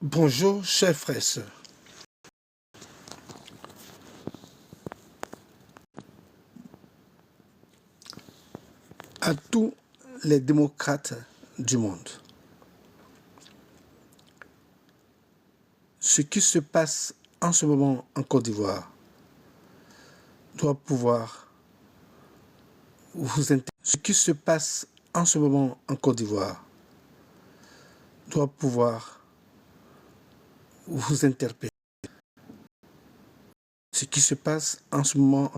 Bonjour, chers frères et sœurs. À tous les démocrates du monde, ce qui se passe en ce moment en Côte d'Ivoire doit pouvoir vous intéresser. Ce qui se passe en ce moment en Côte d'Ivoire doit pouvoir vous interpeller. Ce qui se passe en ce moment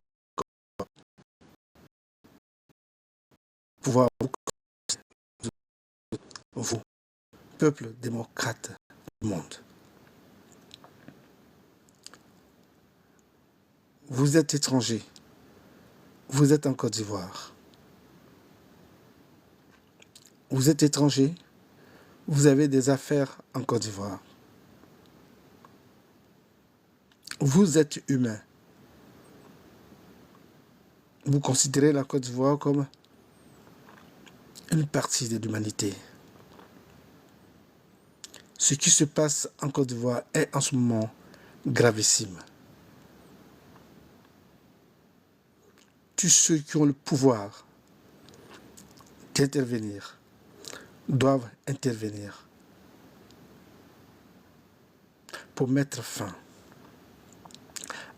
pouvoir vous, peuple démocrate du monde. Vous êtes étranger, vous êtes en Côte d'Ivoire. Vous êtes étranger, vous avez des affaires en Côte d'Ivoire. Vous êtes humain. Vous considérez la Côte d'Ivoire comme une partie de l'humanité. Ce qui se passe en Côte d'Ivoire est en ce moment gravissime. Tous ceux qui ont le pouvoir d'intervenir doivent intervenir pour mettre fin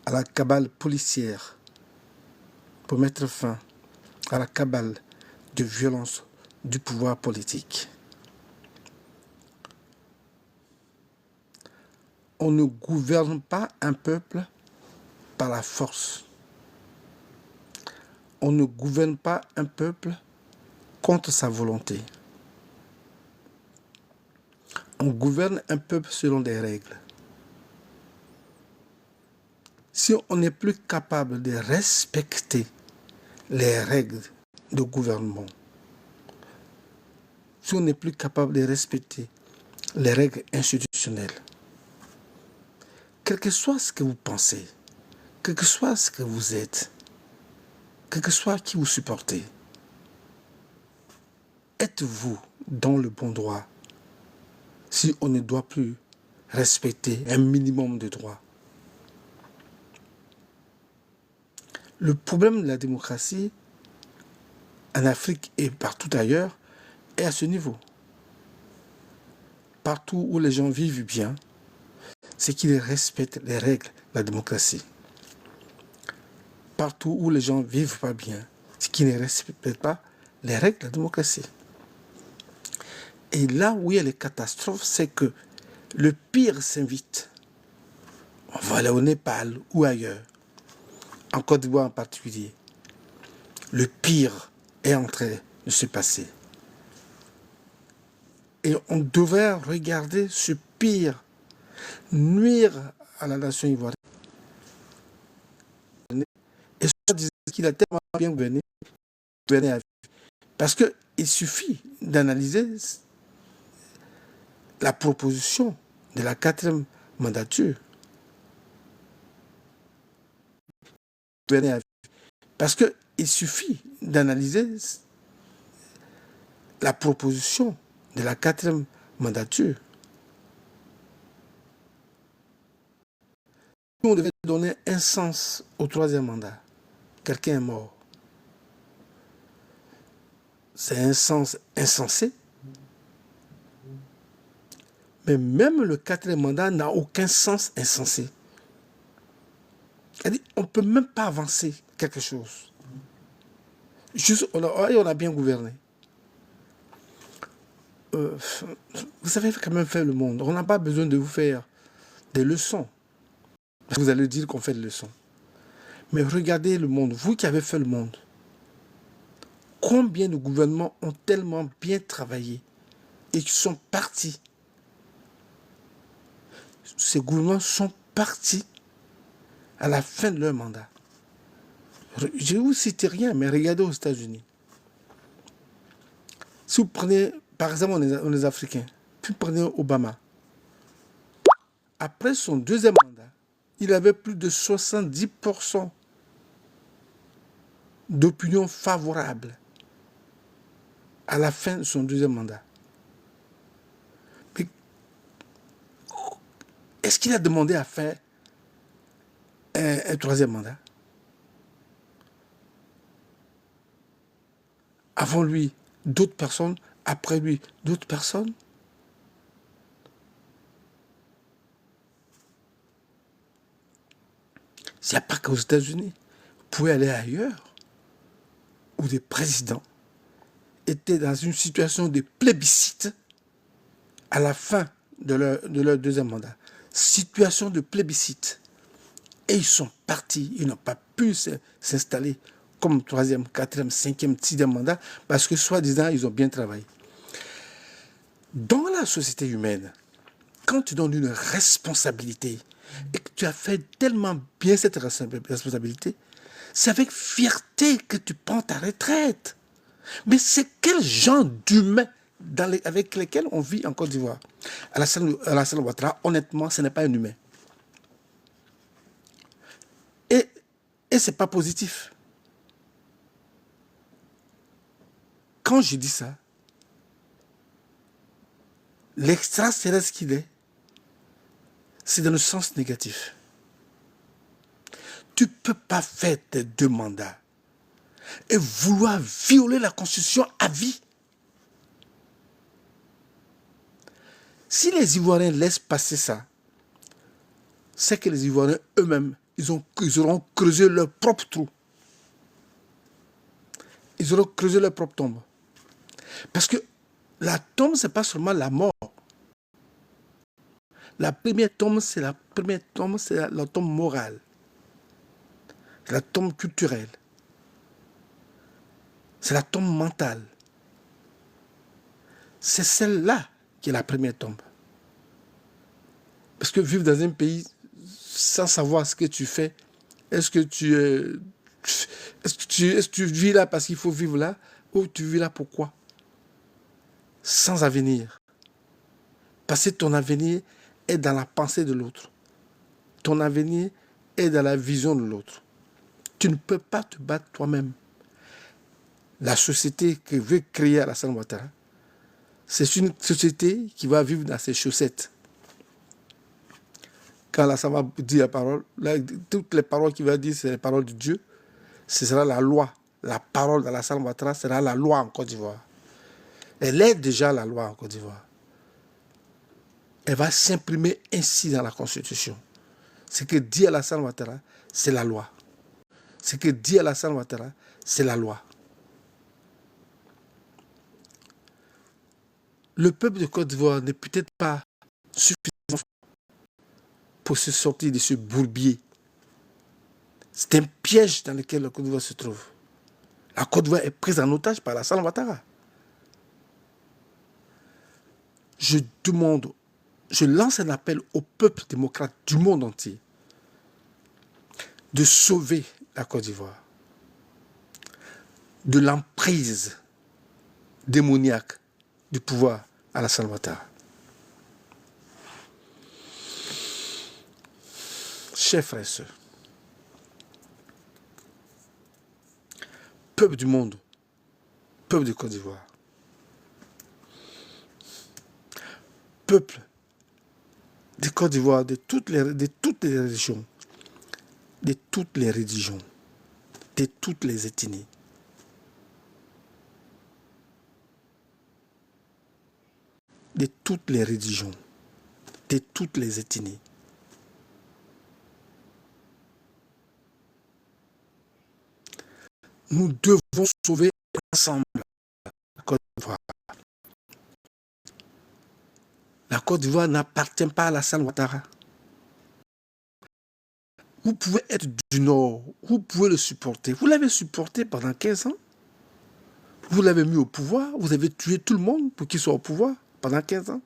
à la cabale policière, pour mettre fin à la cabale de violence du pouvoir politique. On ne gouverne pas un peuple par la force. On ne gouverne pas un peuple contre sa volonté. On gouverne un peuple selon des règles. Si on n'est plus capable de respecter les règles de gouvernement, si on n'est plus capable de respecter les règles institutionnelles, quel que soit ce que vous pensez, quel que soit ce que vous êtes, quel que soit qui vous supportez, êtes-vous dans le bon droit si on ne doit plus respecter un minimum de droits? Le problème de la démocratie en Afrique et partout ailleurs est à ce niveau. Partout où les gens vivent bien, c'est qu'ils respectent les règles de la démocratie. Partout où les gens ne vivent pas bien, c'est qu'ils ne respectent pas les règles de la démocratie. Et là où il y a les catastrophes, c'est que le pire s'invite. On va aller au Népal ou ailleurs, en Côte d'Ivoire en particulier. Le pire est en train de se passer. Et on devrait regarder ce pire nuire à la nation ivoirienne. Et ça disait qu'il a tellement bien gouverné à vie. Parce qu'il suffit d'analyser la proposition de la 4e mandature. Parce qu'il suffit d'analyser la proposition de la 4e mandature. On devait donner un sens au 3e mandat. Quelqu'un est mort. C'est un sens insensé. Mais même le 4e mandat n'a aucun sens insensé. C'est-à-dire, on ne peut même pas avancer quelque chose. Juste, on a bien gouverné. Vous savez quand même faire le monde. On n'a pas besoin de vous faire des leçons. Vous allez dire qu'on fait des leçons. Mais regardez le monde. Vous qui avez fait le monde. Combien de gouvernements ont tellement bien travaillé et qui sont partis? Ces gouvernements sont partis à la fin de leur mandat. Je ne vous cite rien, mais regardez aux États-Unis. Si vous prenez, par exemple, on est Africains, puis vous prenez Obama. Après son 2e mandat, il avait plus de 70% d'opinion favorable à la fin de son 2e mandat. Mais Est-ce qu'il a demandé à faire un troisième mandat? Avant lui, d'autres personnes. Après lui, d'autres personnes. Il n'y a pas qu'aux États-Unis. Vous pouvez aller ailleurs où des présidents étaient dans une situation de plébiscite à la fin de leur deuxième mandat. Situation de plébiscite. Et ils sont partis. Ils n'ont pas pu s'installer comme troisième, quatrième, cinquième, sixième mandat parce que soi-disant, ils ont bien travaillé. Dans la société humaine, quand tu donnes une responsabilité et que tu as fait tellement bien cette responsabilité, c'est avec fierté que tu prends ta retraite. Mais c'est quel genre d'humain avec lesquels on vit en Côte d'Ivoire? Alassane Ouattara, honnêtement, ce n'est pas un humain. Et ce n'est pas positif. Quand je dis ça, l'extraterrestre qu'il est, c'est dans le sens négatif. Tu ne peux pas faire tes 2 mandats et vouloir violer la Constitution à vie. Si les Ivoiriens laissent passer ça, c'est que les Ivoiriens eux-mêmes, ils auront creusé leur propre trou. Ils auront creusé leur propre tombe. Parce que la tombe, ce n'est pas seulement la mort. La première tombe, c'est la tombe morale. C'est la tombe culturelle. C'est la tombe mentale. C'est celle-là qui est la première tombe. Parce que vivre dans un pays sans savoir ce que tu fais, est-ce que tu vis là parce qu'il faut vivre là, ou tu vis là pourquoi? Sans avenir. Parce que ton avenir est dans la pensée de l'autre. Ton avenir est dans la vision de l'autre. Tu ne peux pas te battre toi-même. La société que veut créer Alassane Ouattara, c'est une société qui va vivre dans ses chaussettes. Quand Alassane va dire la parole, là, toutes les paroles qu'il va dire, c'est les paroles de Dieu. Ce sera la loi. La parole d'Alassane Ouattara sera la loi en Côte d'Ivoire. Elle est déjà la loi en Côte d'Ivoire. Elle va s'imprimer ainsi dans la Constitution. Ce que dit Alassane Ouattara, c'est la loi. Ce que dit Alassane Ouattara, c'est la loi. Le peuple de Côte d'Ivoire n'est peut-être pas suffisant pour se sortir de ce bourbier. C'est un piège dans lequel la Côte d'Ivoire se trouve. La Côte d'Ivoire est prise en otage par Alassane Ouattara. Je lance un appel au peuple démocrate du monde entier de sauver la Côte d'Ivoire de l'emprise démoniaque du pouvoir Alassane Ouattara. Chers frères et sœurs, peuple du monde, peuple de Côte d'Ivoire, peuple de Côte d'Ivoire, de toutes les religions, de toutes les religions, de toutes les ethnies. De toutes les religions, de toutes les ethnies. Nous devons sauver ensemble la Côte d'Ivoire. La Côte d'Ivoire n'appartient pas à Alassane Ouattara. Vous pouvez être du Nord, vous pouvez le supporter. Vous l'avez supporté pendant 15 ans. Vous l'avez mis au pouvoir, vous avez tué tout le monde pour qu'il soit au pouvoir pendant 15 ans.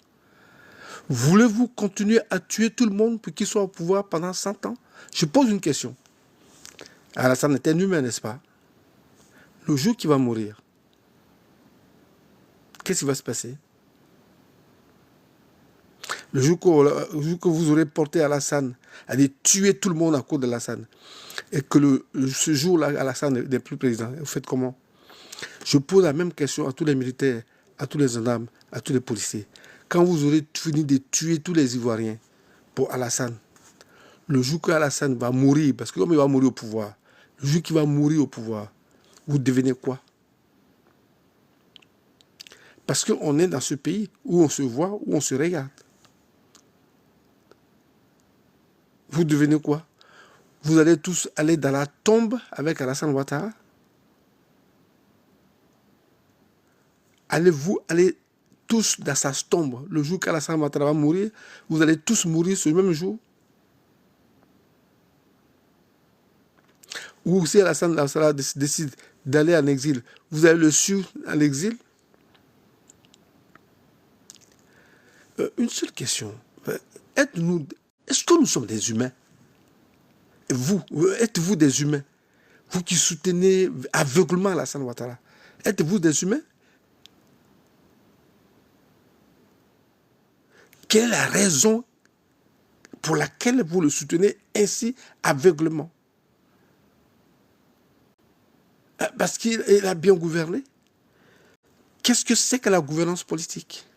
Voulez-vous continuer à tuer tout le monde pour qu'il soit au pouvoir pendant 100 ans? Je pose une question. Alassane est un humain, n'est-ce pas? Le jour qu'il va mourir, qu'est-ce qui va se passer? Le jour que vous aurez porté Alassane à tuer tout le monde à cause d'Alassane, et que ce jour-là, Alassane n'est plus président, vous faites comment? Je pose la même question à tous les militaires, à tous les gendarmes, à tous les policiers. Quand vous aurez fini de tuer tous les Ivoiriens, pour Alassane. Le jour que Alassane va mourir, parce que comme il va mourir au pouvoir, le jour qu'il va mourir au pouvoir, vous devenez quoi? Parce qu'on est dans ce pays où on se voit, où on se regarde. Vous devenez quoi? Vous allez tous aller dans la tombe avec Alassane Ouattara? Allez-vous aller tous dans sa tombe le jour qu'Alassane Ouattara va mourir? Vous allez tous mourir ce même jour? Ou si Alassane Ouattara décide d'aller en exil, vous allez le suivre en exil? Une seule question. Est-ce que nous sommes des humains? Vous, êtes-vous des humains? Vous qui soutenez aveuglement Alassane Ouattara, êtes-vous des humains? Quelle est la raison pour laquelle vous le soutenez ainsi aveuglement? Parce qu'il a bien gouverné? Qu'est-ce que c'est que la gouvernance politique?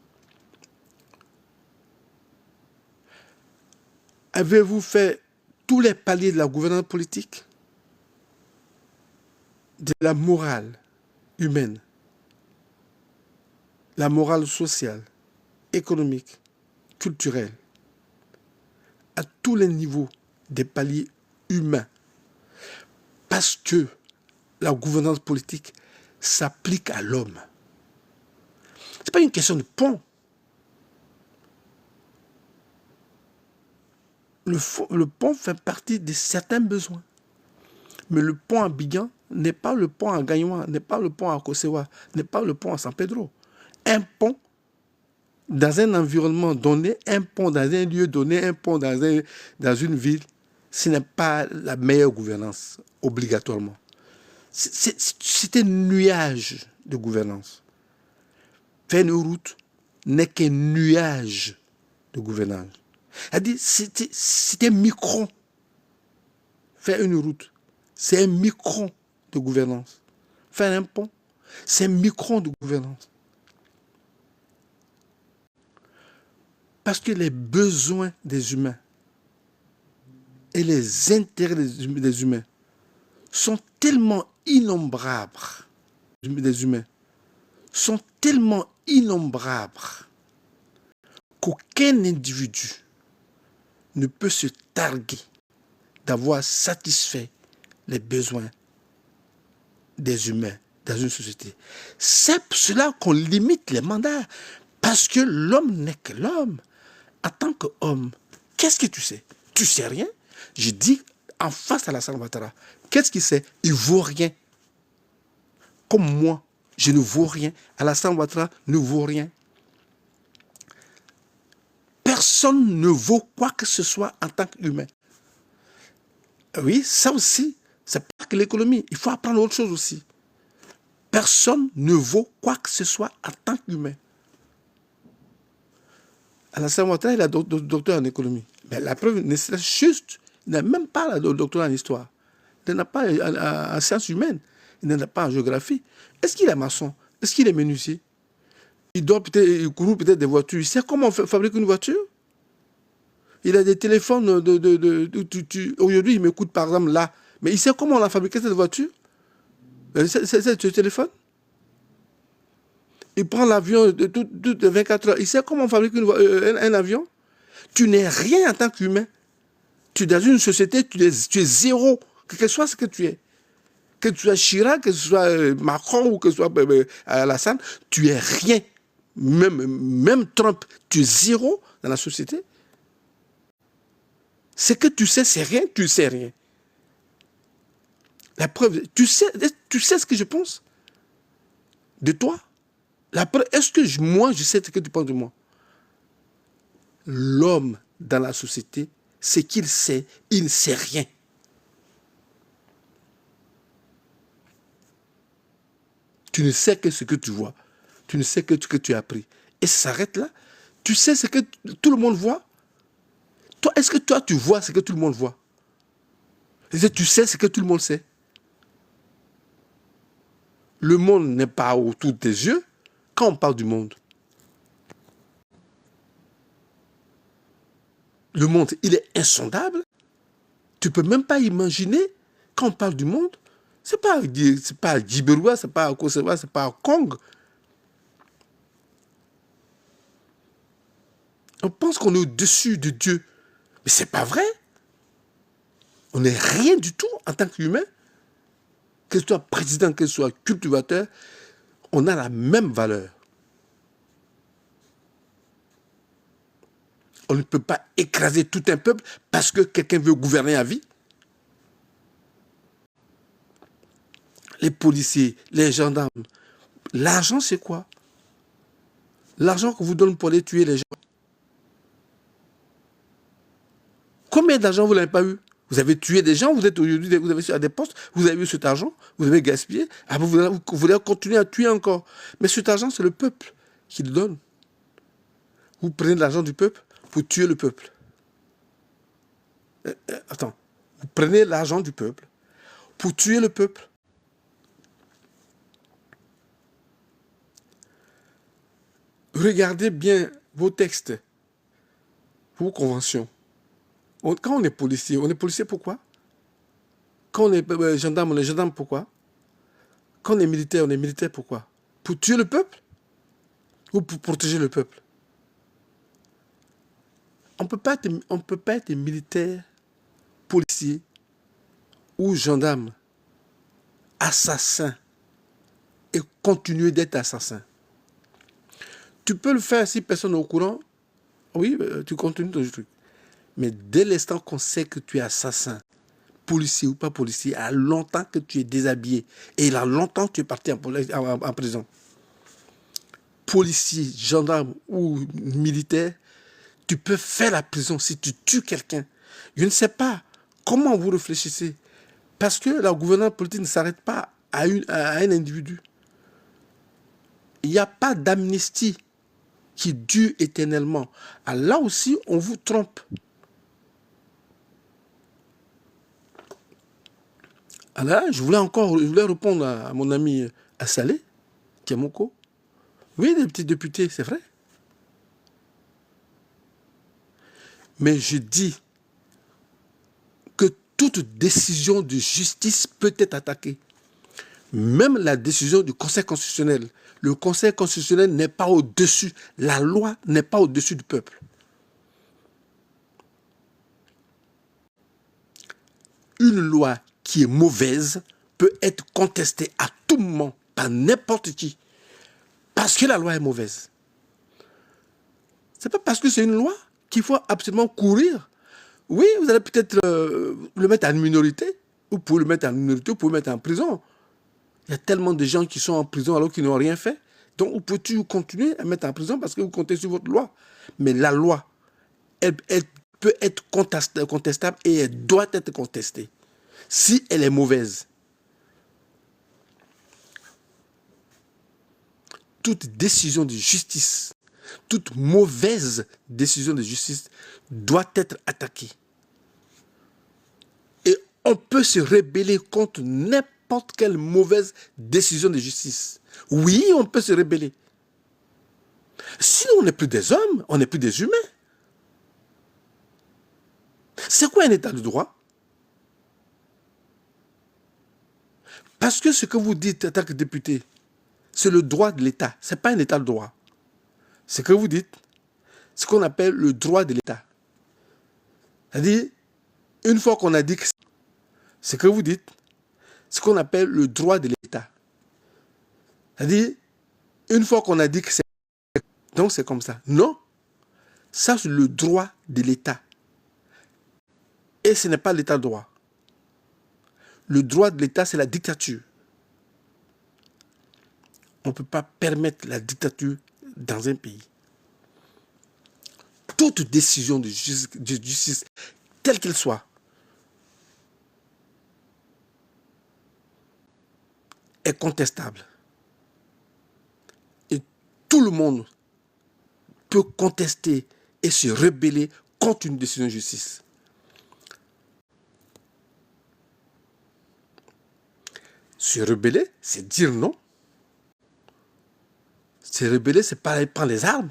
Avez-vous fait tous les paliers de la gouvernance politique? De la morale humaine, la morale sociale, économique, culturelle, à tous les niveaux des paliers humains. Parce que la gouvernance politique s'applique à l'homme. Ce n'est pas une question de pont. Le pont fait partie de certains besoins. Mais le pont à Abidjan n'est pas le pont à Gagnoua, n'est pas le pont à Kosewa, n'est pas le pont à San Pedro. Un pont dans un environnement donné, un pont dans un lieu donné, un pont dans une ville, ce n'est pas la meilleure gouvernance, obligatoirement. C'est un nuage de gouvernance. Faire une route n'est qu'un nuage de gouvernance. C'est-à-dire, c'est un micron. Faire une route, c'est un micron de gouvernance. Faire un pont, c'est un micron de gouvernance. Parce que les besoins des humains et les intérêts des humains sont tellement innombrables, sont tellement innombrables qu'aucun individu ne peut se targuer d'avoir satisfait les besoins des humains dans une société. C'est pour cela qu'on limite les mandats, parce que l'homme n'est que l'homme. En tant qu'homme, qu'est-ce que tu sais? Tu sais rien. Je dis en face à Alassane Ouattara, qu'est-ce qu'il sait? Il ne vaut rien. Comme moi, je ne vaux rien. Alassane Ouattara ne vaut rien. Personne ne vaut quoi que ce soit en tant qu'humain. Oui, ça aussi, c'est pas que l'économie. Il faut apprendre autre chose aussi. Personne ne vaut quoi que ce soit en tant qu'humain. Alassane Ouattara, il a docteur en économie. Mais la preuve, c'est juste, il n'a même pas le doctorat en histoire. Il n'en a pas en sciences humaines. Il n'en a pas en géographie. Est-ce qu'il est maçon? Est-ce qu'il est menuisier? Il court peut-être des voitures. Il sait comment on fabrique une voiture? Il a des téléphones. Aujourd'hui, il m'écoute par exemple là. Mais il sait comment on a fabriqué cette voiture? C'est ce téléphone? Il prend l'avion toutes 24 heures. Il sait comment on fabrique un avion? Tu n'es rien en tant qu'humain. Tu es dans une société, tu es zéro. Quel que soit ce que tu es. Que tu sois Chirac, que ce soit Macron ou que ce soit Alassane, tu es rien. Même Trump, tu es zéro dans la société. Ce que tu sais, c'est rien, tu ne sais rien. La preuve, tu sais ce que je pense de toi? La preuve, est-ce que moi, je sais ce que tu penses de moi? L'homme dans la société, c'est qu'il sait, il ne sait rien. Tu ne sais que ce que tu vois. Tu ne sais que ce que tu as appris. Et ça s'arrête là. Tu sais ce que tout le monde voit. Toi, est-ce que toi, tu vois ce que tout le monde voit? Est-ce que tu sais ce que tout le monde sait? Le monde n'est pas autour de tes yeux quand on parle du monde. Le monde, il est insondable. Tu ne peux même pas imaginer, quand on parle du monde, c'est pas Djiberoua, c'est pas Kosovo, c'est pas Kong. On pense qu'on est au-dessus de Dieu. Mais c'est pas vrai. On n'est rien du tout en tant qu'humain. Que ce soit président, que ce soit cultivateur, on a la même valeur. On ne peut pas écraser tout un peuple parce que quelqu'un veut gouverner à vie. Les policiers, les gendarmes. L'argent, c'est quoi? L'argent qu'on vous donne pour aller tuer les gens. Combien d'argent vous n'avez pas eu? Vous avez tué des gens, vous êtes aujourd'hui, vous avez à des postes, vous avez eu cet argent, vous avez gaspillé, vous voulez continuer à tuer encore. Mais cet argent, c'est le peuple qui le donne. Vous prenez de l'argent du peuple pour tuer le peuple. Attends, vous prenez l'argent du peuple pour tuer le peuple. Regardez bien vos textes, vos conventions. Quand on est policier pourquoi? Quand on est gendarme, on est gendarme pourquoi? Quand on est militaire pourquoi? Pour tuer le peuple ou pour protéger le peuple? On ne peut pas être militaire, policier ou gendarme, assassin et continuer d'être assassin. Tu peux le faire si personne n'est au courant, oui, tu continues ton truc. Mais dès l'instant qu'on sait que tu es assassin, policier ou pas policier, il y a longtemps que tu es déshabillé et il y a longtemps que tu es parti en prison. Policier, gendarme ou militaire, tu peux faire la prison si tu tues quelqu'un. Je ne sais pas comment vous réfléchissez. Parce que la gouvernance politique ne s'arrête pas à un individu. Il n'y a pas d'amnistie qui dure éternellement. Ah, là aussi, on vous trompe. Alors là, je voulais répondre à mon ami Assalé, Kiamoko. Oui, des petits députés, c'est vrai. Mais je dis que toute décision de justice peut être attaquée. Même la décision du Conseil constitutionnel. Le Conseil constitutionnel n'est pas au-dessus. La loi n'est pas au-dessus du peuple. Une loi qui est mauvaise peut être contestée à tout moment par n'importe qui. Parce que la loi est mauvaise. Ce n'est pas parce que c'est une loi qu'il faut absolument courir. Oui, vous allez peut-être le mettre en minorité. Vous pouvez le mettre en minorité, vous pouvez le mettre en prison. Il y a tellement de gens qui sont en prison alors qu'ils n'ont rien fait. Donc, vous pouvez toujours continuer à mettre en prison parce que vous comptez sur votre loi. Mais la loi, elle peut être contestable et elle doit être contestée. Si elle est mauvaise, toute décision de justice, toute mauvaise décision de justice doit être attaquée. Et on peut se rebeller contre n'importe quelle mauvaise décision de justice. Oui, on peut se rebeller. Sinon, on n'est plus des hommes, on n'est plus des humains. C'est quoi un état de droit? Parce que ce que vous dites en tant que député, c'est le droit de l'État. Ce n'est pas un état de droit. Ce que vous dites, ce qu'on appelle le droit de l'État. C'est-à-dire, une fois qu'on a dit que ce que vous dites, ce qu'on appelle le droit de l'État. C'est-à-dire, une fois qu'on a dit que c'est... Donc c'est comme ça. Non, ça c'est le droit de l'État. Et ce n'est pas l'État de droit. Le droit de l'État, c'est la dictature. On ne peut pas permettre la dictature dans un pays. Toute décision de justice, telle qu'elle soit, est contestable. Et tout le monde peut contester et se rebeller contre une décision de justice. Se rebeller, c'est dire non. Se rebeller, c'est pas aller prendre les armes.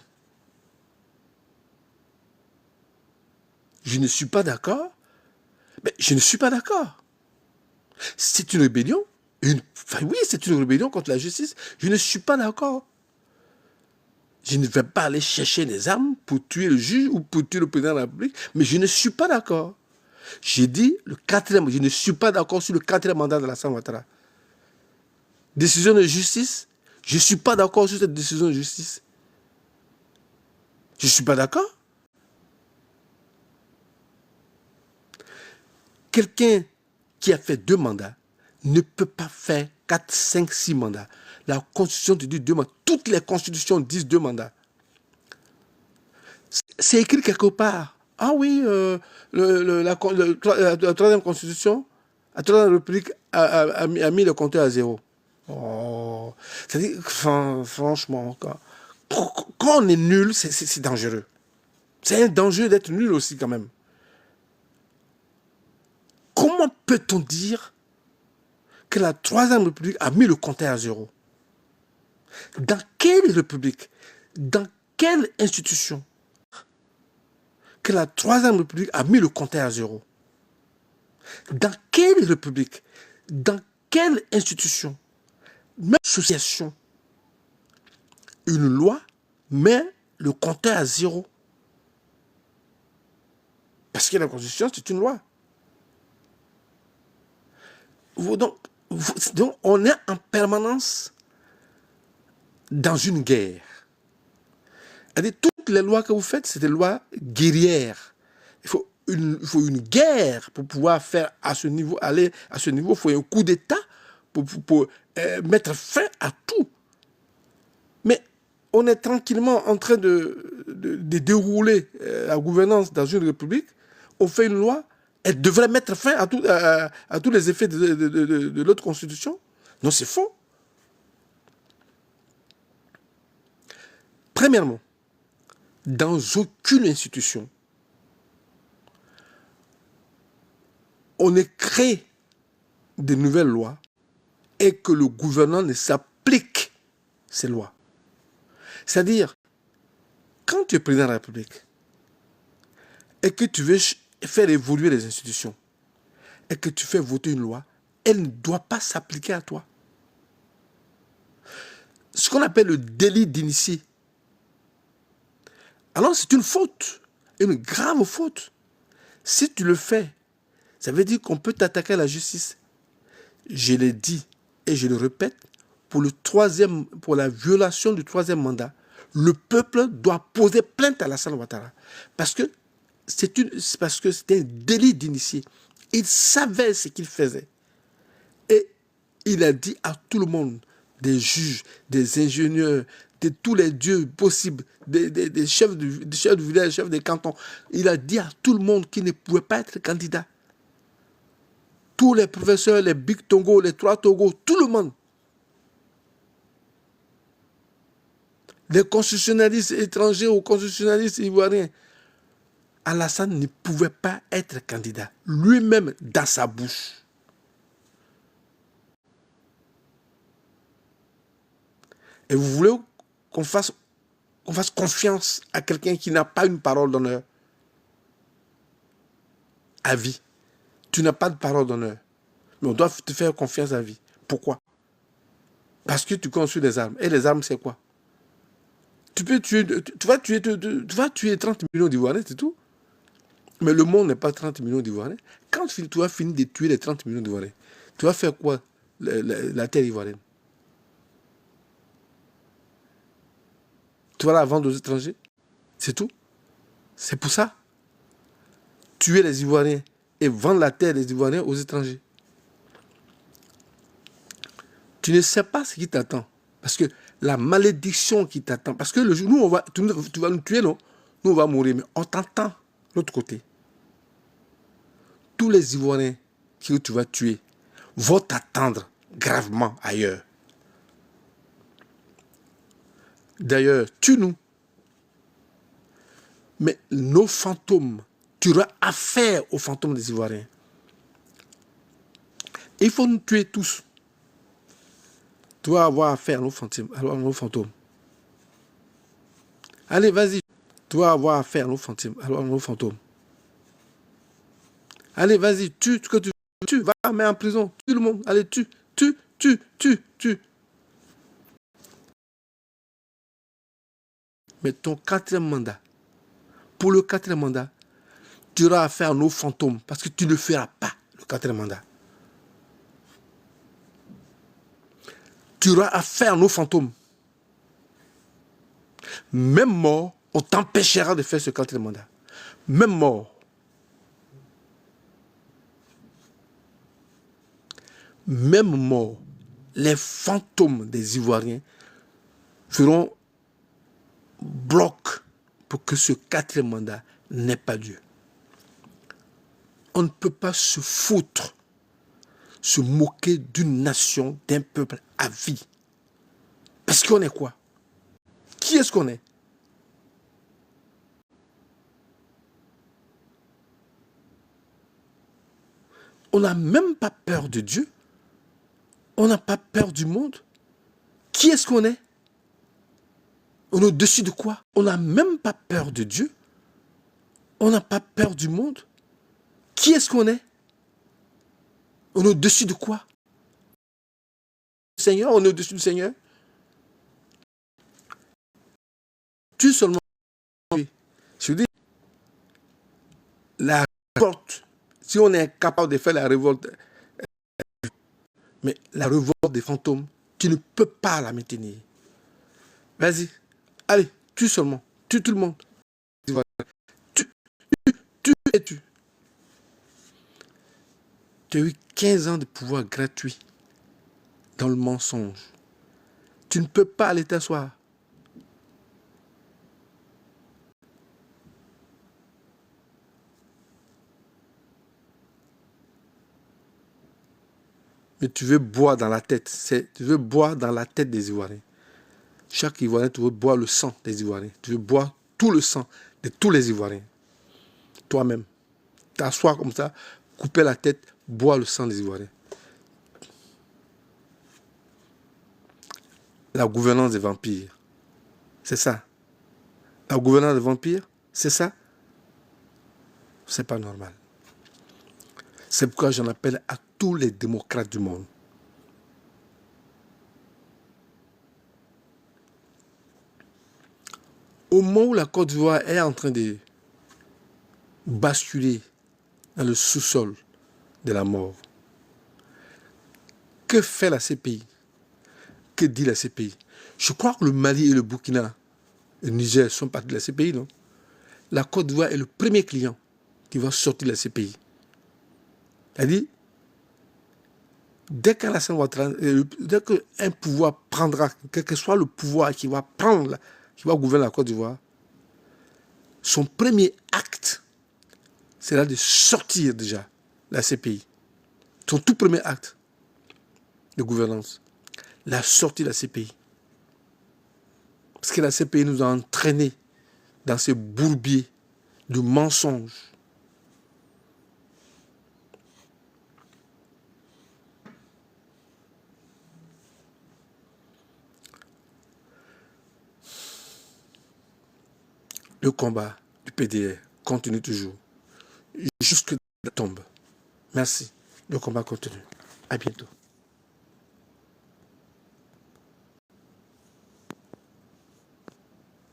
je ne suis pas d'accord, mais je ne suis pas d'accord. C'est une rébellion. Enfin, oui, c'est une rébellion contre la justice. Je ne suis pas d'accord. Je ne vais pas aller chercher des armes pour tuer le juge ou pour tuer le président de la République, mais je ne suis pas d'accord. J'ai dit le quatrième, je ne suis pas d'accord sur le quatrième mandat de Alassane Ouattara. Décision de justice, je ne suis pas d'accord sur cette décision de justice. Je ne suis pas d'accord. Quelqu'un qui a fait 2 mandats ne peut pas faire 4, 5, 6 mandats. La Constitution te dit 2 mandats. Toutes les constitutions disent 2 mandats. C'est écrit quelque part. Ah oui, la 3e Constitution, la 3e République a mis le compteur à 0. Oh, c'est-à-dire, franchement, quand on est nul, c'est dangereux. C'est un danger d'être nul aussi quand même. Comment peut-on dire que la 3e République a mis le compteur à 0? Dans quelle république, dans quelle institution que la 3e République a mis le compteur à 0? Dans quelle république, dans quelle institution, même association, une loi met le compteur à 0? Parce que la Constitution, c'est une loi. Donc, on est en permanence dans une guerre. C'est-à-dire, toutes les lois que vous faites, c'est des lois guerrières. Il faut une guerre pour pouvoir faire à ce niveau, aller à ce niveau. Il faut un coup d'État pour mettre fin à tout. Mais on est tranquillement en train de dérouler la gouvernance dans une république. On fait une loi, elle devrait mettre fin à tous les effets de l'autre constitution. Non, c'est faux. Premièrement, dans aucune institution, on ne crée de nouvelles lois et que le gouvernement ne s'applique ces lois. C'est-à-dire, quand tu es président de la République et que tu veux faire évoluer les institutions et que tu fais voter une loi, elle ne doit pas s'appliquer à toi. Ce qu'on appelle le délit d'initié. Alors c'est une faute, une grave faute. Si tu le fais, ça veut dire qu'on peut t'attaquer à la justice. Je l'ai dit et je le répète, pour la violation du 3e mandat, le peuple doit poser plainte à Alassane Ouattara. Parce que c'était un délit d'initié. Il savait ce qu'il faisait. Et il a dit à tout le monde, des juges, des ingénieurs, de tous les dieux possibles, des chefs de village, des chefs des cantons, il a dit à tout le monde qu'il ne pouvait pas être candidat. Tous les professeurs, les Big Togo, les 3 Togo, tout le monde. Les constitutionnalistes étrangers ou constitutionnalistes ivoiriens. Alassane ne pouvait pas être candidat. Lui-même, dans sa bouche. Et vous voulez qu'on fasse confiance à quelqu'un qui n'a pas une parole d'honneur? À vie. Tu n'as pas de parole d'honneur. Mais on doit te faire confiance à vie. Pourquoi? Parce que tu construis des armes. Et les armes, c'est quoi? Tu vas tuer 30 millions d'Ivoiriens, c'est tout. Mais le monde n'est pas 30 millions d'Ivoiriens. Quand tu vas finir de tuer les 30 millions d'Ivoiriens, tu vas faire quoi, la terre ivoirienne? Tu vas la vendre aux étrangers? C'est tout. C'est pour ça. Tuer les Ivoiriens et vendre la terre des Ivoiriens aux étrangers. Tu ne sais pas ce qui t'attend. Parce que la malédiction qui t'attend, parce que le jour, nous, tu vas nous tuer, non? Nous, on va mourir, mais on t'entend de l'autre côté. Tous les Ivoiriens que tu vas tuer vont t'attendre gravement ailleurs. D'ailleurs, tue-nous. Mais nos fantômes, tu auras affaire aux fantômes des Ivoiriens. Il faut nous tuer tous. Tu vas avoir affaire à nos fantômes. Allez, vas-y. Tu vas avoir affaire à nos fantômes. Allez, vas-y, tue ce que tu veux. Tue, va, mets en prison. Tue le monde. Allez, tue. Mais ton quatrième mandat, pour le quatrième mandat, tu auras affaire à nos fantômes parce que tu ne feras pas le quatrième mandat. Tu auras affaire à nos fantômes. Même mort, on t'empêchera de faire ce quatrième mandat. Même mort. Même mort, les fantômes des Ivoiriens feront bloc pour que ce quatrième mandat n'ait pas lieu. On ne peut pas se foutre, se moquer d'une nation, d'un peuple à vie. Parce qu'on est quoi? Qui est-ce qu'on est? On n'a même pas peur de Dieu. On n'a pas peur du monde. Qui est-ce qu'on est? On est au-dessus de quoi? On n'a même pas peur de Dieu. On n'a pas peur du monde. Qui est-ce qu'on est? On est au-dessus de quoi? Seigneur, on est au-dessus du Seigneur. Tu seulement. Je veux dire, la révolte, si on est capable de faire la révolte, mais la révolte des fantômes, tu ne peux pas la maintenir. Vas-y, allez, tue seulement, tue tout le monde. Tu as eu 15 ans de pouvoir gratuit dans le mensonge. Tu ne peux pas aller t'asseoir. Mais tu veux boire dans la tête. Tu veux boire dans la tête des Ivoiriens. Chaque Ivoirien, tu veux boire le sang des Ivoiriens. Tu veux boire tout le sang de tous les Ivoiriens. Toi-même. T'asseoir comme ça, couper la tête, boire le sang des Ivoiriens. La gouvernance des vampires. C'est ça. La gouvernance des vampires, c'est ça. C'est pas normal. C'est pourquoi j'en appelle à tous les démocrates du monde. Au moment où la Côte d'Ivoire est en train de basculer dans le sous-sol de la mort, que fait la CPI? Que dit la CPI? Je crois que le Mali et le Burkina et le Niger sont partis de la CPI, non? La Côte d'Ivoire est le premier client qui va sortir de la CPI. C'est-à-dire, dès qu'un pouvoir prendra, quel que soit le pouvoir qui va prendre, qui va gouverner la Côte d'Ivoire, son premier acte, c'est là de sortir déjà la CPI. Son tout premier acte de gouvernance, la sortie de la CPI. Parce que la CPI nous a entraînés dans ces bourbiers de mensonges. Le combat du PDR continue toujours, jusque la tombe. Merci. Le combat continue. À bientôt.